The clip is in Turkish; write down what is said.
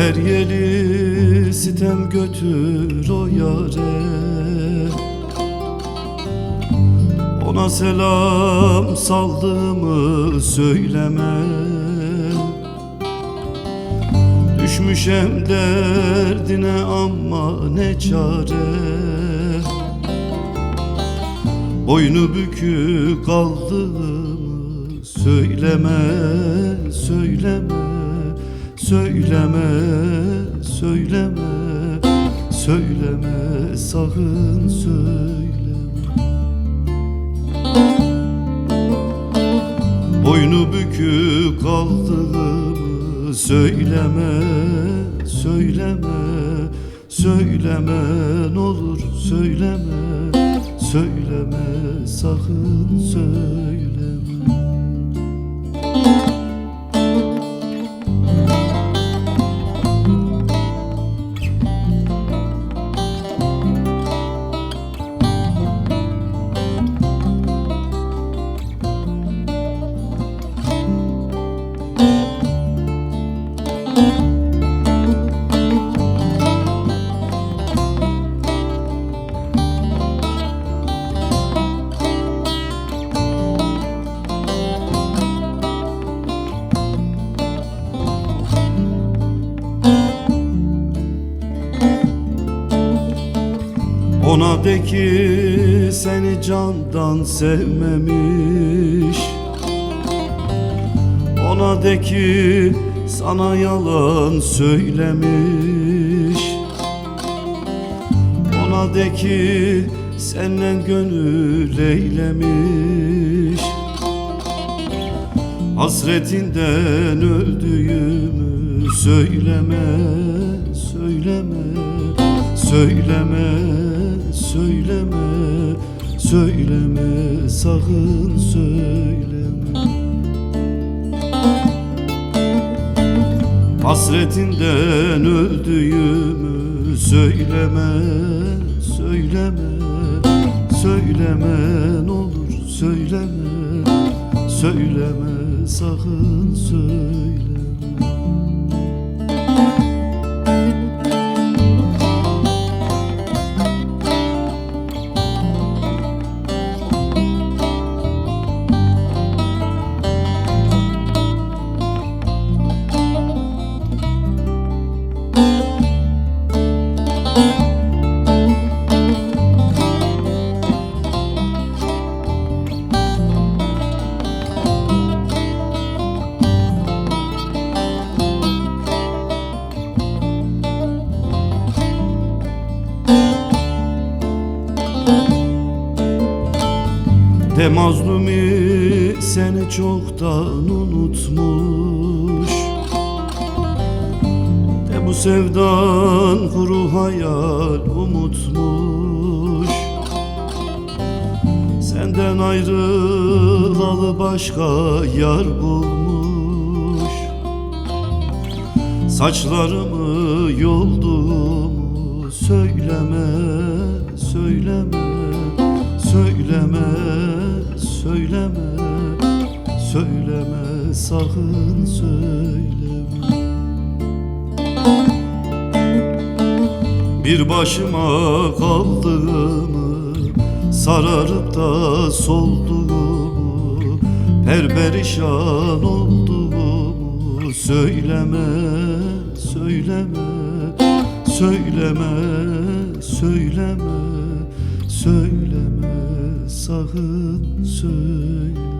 Her yeri sitem götür o yare, ona selam saldığımı söyleme. Düşmüşem derdine ama ne çare, boynu bükük kaldığımı söyleme, söyleme, söyleme, söyleme, söyleme, sakın söyleme. Boynu bükük kaldığımı söyleme, söyleme, söyleme, n'olur söyleme, söyleme, sakın söyleme. Ona de ki seni candan sevmemiş, ona de ki sana yalan söylemiş, ona de ki senden gönül eylemiş. Hasretinden öldüğümü söyleme, söyleme, söyleme, söyleme, söyleme, sakın söyleme. Hasretinden öldüğümü söyleme, söyleme, söyleme, n'olur söyleme, söyleme, sakın söyleme. De mazlumi seni çoktan unutmuş, de bu sevdan kuru hayal umutmuş. Senden ayrılalı başka yar bulmuş, saçlarımı yolduğumu söyleme, söyleme, söyleme, söyleme, söyleme, sakın söyleme. Bir başıma kaldığımı, sararıp da solduğumu, perperişan olduğumu söyleme, söyleme, söyleme, söyleme, söyleme, sakın söyleme.